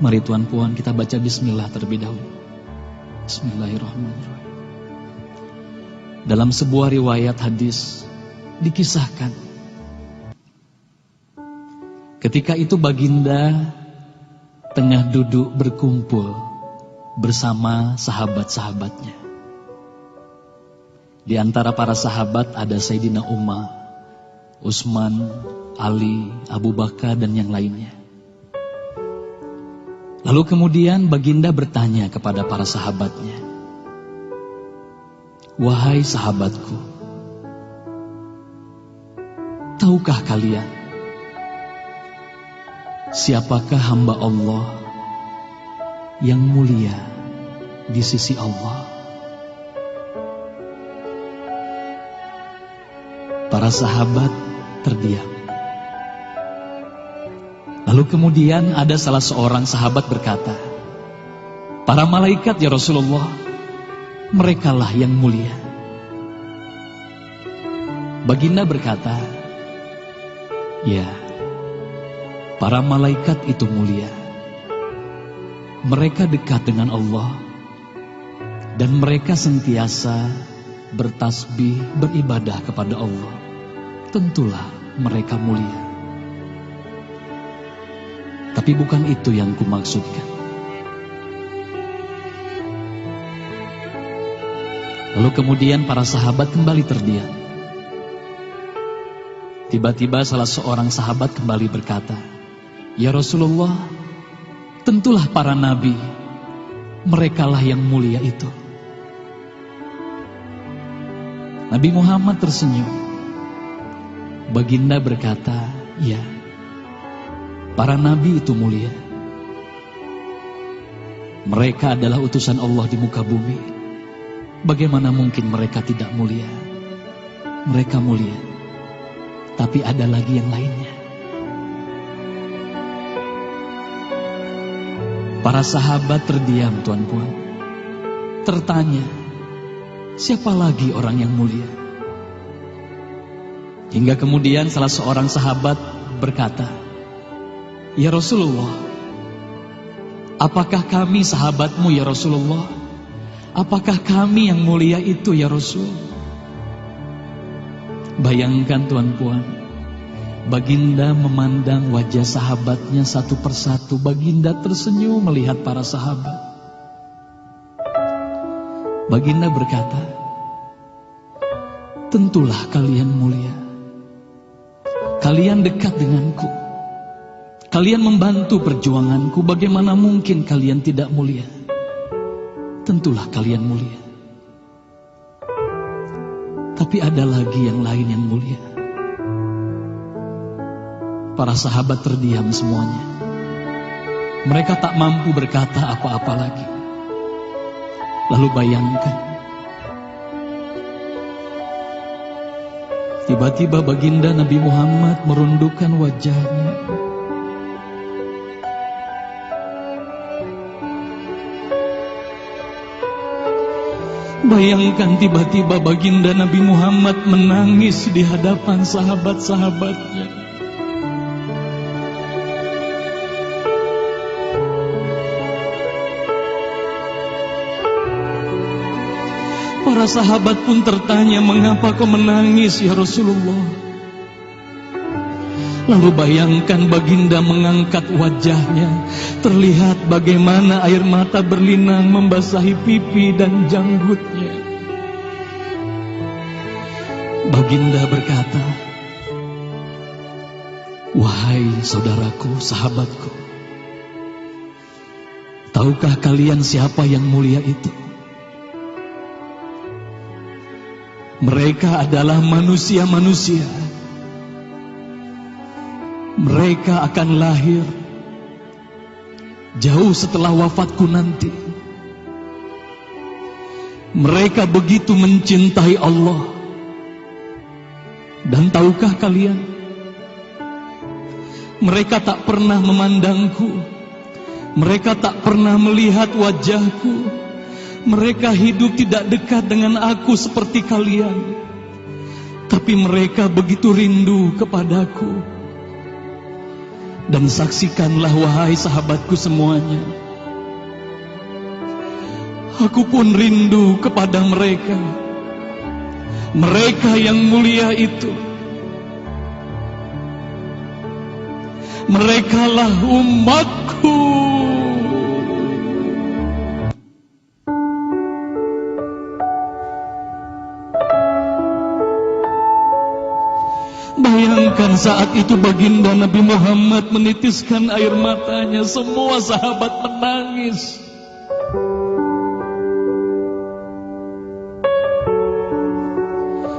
Mari Tuan Puan kita baca bismillah terlebih dahulu. Bismillahirrahmanirrahim. Dalam sebuah riwayat hadis dikisahkan, ketika itu baginda tengah duduk berkumpul bersama sahabat-sahabatnya. Di antara para sahabat ada Sayyidina Umar, Utsman, Ali, Abu Bakar dan yang lainnya. Lalu kemudian baginda bertanya kepada para sahabatnya, "Wahai sahabatku, tahukah kalian siapakah hamba Allah yang mulia di sisi Allah?" Para sahabat terdiam. Lalu kemudian ada salah seorang sahabat berkata, "Para malaikat ya Rasulullah, merekalah yang mulia." Baginda berkata, "Ya, para malaikat itu mulia. Mereka dekat dengan Allah dan mereka sentiasa bertasbih, beribadah kepada Allah. Tentulah mereka mulia. Tapi bukan itu yang kumaksudkan." Lalu kemudian para sahabat kembali terdiam. Tiba-tiba salah seorang sahabat kembali berkata, "Ya Rasulullah, tentulah para nabi, merekalah yang mulia itu." Nabi Muhammad tersenyum. Baginda berkata, "Ya, para nabi itu mulia. Mereka adalah utusan Allah di muka bumi. Bagaimana mungkin mereka tidak mulia? Mereka mulia. Tapi ada lagi yang lainnya." Para sahabat terdiam, Tuan Puan. Tertanya, siapa lagi orang yang mulia? Hingga kemudian salah seorang sahabat berkata, "Ya Rasulullah, apakah kami sahabatmu ya Rasulullah? Apakah kami yang mulia itu ya Rasul?" Bayangkan Tuan Puan, baginda memandang wajah sahabatnya satu persatu. Baginda tersenyum melihat para sahabat. Baginda berkata, "Tentulah kalian mulia. Kalian dekat denganku. Kalian membantu perjuanganku. Bagaimana mungkin kalian tidak mulia? Tentulah kalian mulia. Tapi ada lagi yang lain yang mulia." Para sahabat terdiam semuanya. Mereka tak mampu berkata apa-apa lagi. Lalu bayangkan, tiba-tiba baginda Nabi Muhammad merundukkan wajahnya. Bayangkan tiba-tiba baginda Nabi Muhammad menangis di hadapan sahabat-sahabatnya. Para sahabat pun tertanya, "Mengapa kau menangis ya Rasulullah?" Lalu bayangkan baginda mengangkat wajahnya. Terlihat bagaimana air mata berlinang membasahi pipi dan janggutnya. Baginda berkata, "Wahai saudaraku, sahabatku, tahukah kalian siapa yang mulia itu? Mereka adalah manusia-manusia. Mereka akan lahir jauh setelah wafatku nanti. Mereka begitu mencintai Allah. Dan tahukah kalian, mereka tak pernah memandangku. Mereka tak pernah melihat wajahku. Mereka hidup tidak dekat dengan aku seperti kalian. Tapi mereka begitu rindu kepadaku. Dan saksikanlah wahai sahabatku semuanya, aku pun rindu kepada mereka, mereka yang mulia itu. Merekalah umatku. Bayangkan saat itu baginda Nabi Muhammad menitiskan air matanya, semua sahabat menangis.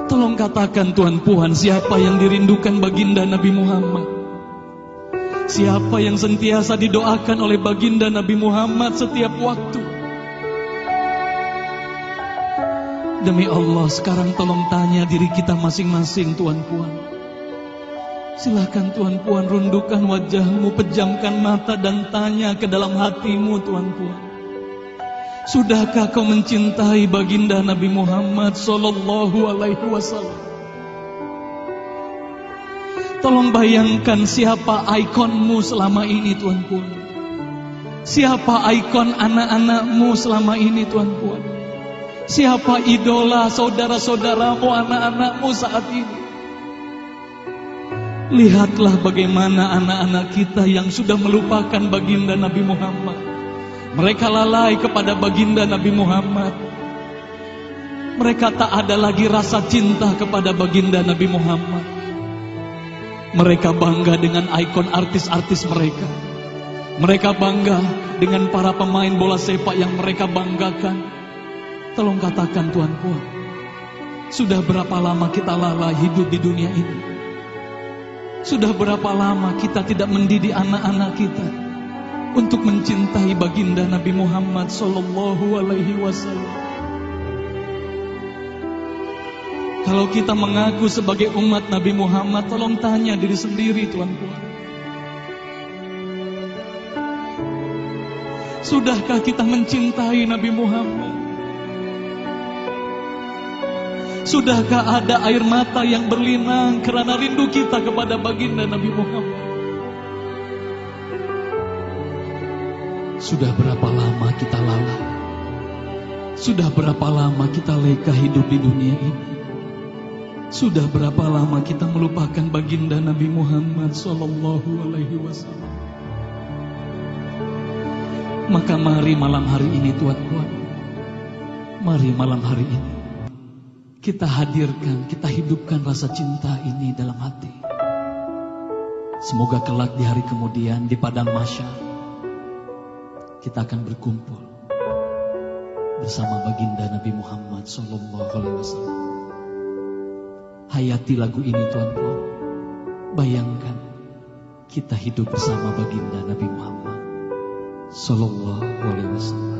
Tolong katakan Tuan Puan, siapa yang dirindukan baginda Nabi Muhammad? Siapa yang sentiasa didoakan oleh baginda Nabi Muhammad setiap waktu? Demi Allah, sekarang tolong tanya diri kita masing-masing, Tuan Puan. Silahkan Tuan Puan rundukkan wajahmu, pejamkan mata dan tanya ke dalam hatimu, Tuan Puan. Sudahkah kau mencintai baginda Nabi Muhammad sallallahu alaihi wasallam? Tolong bayangkan siapa ikonmu selama ini, Tuan Puan. Siapa ikon anak-anakmu selama ini, Tuan Puan. Siapa idola saudara-saudaramu, anak-anakmu saat ini. Lihatlah bagaimana anak-anak kita yang sudah melupakan baginda Nabi Muhammad. Mereka lalai kepada baginda Nabi Muhammad. Mereka tak ada lagi rasa cinta kepada baginda Nabi Muhammad. Mereka bangga dengan ikon artis-artis mereka. Mereka bangga dengan para pemain bola sepak yang mereka banggakan. Tolong katakan Tuan Puan, sudah berapa lama kita lalai hidup di dunia ini? Sudah berapa lama kita tidak mendidik anak-anak kita untuk mencintai baginda Nabi Muhammad sallallahu alaihi wasallam? Kalau kita mengaku sebagai umat Nabi Muhammad, tolong tanya diri sendiri, Tuan Puan. Sudahkah kita mencintai Nabi Muhammad? Sudahkah ada air mata yang berlinang karena rindu kita kepada baginda Nabi Muhammad? Sudah berapa lama kita lalai? Sudah berapa lama kita leka hidup di dunia ini? Sudah berapa lama kita melupakan baginda Nabi Muhammad sallallahu alaihi wasallam? Maka mari malam hari ini, Tuan Puan, mari malam hari ini kita hadirkan, kita hidupkan rasa cinta ini dalam hati. Semoga kelak di hari kemudian di padang mahsyar kita akan berkumpul bersama baginda Nabi Muhammad sallallahu alaihi wasallam. Hayati lagu ini, Tuan Puan. Bayangkan kita hidup bersama baginda Nabi Muhammad sallallahu alaihi wasallam.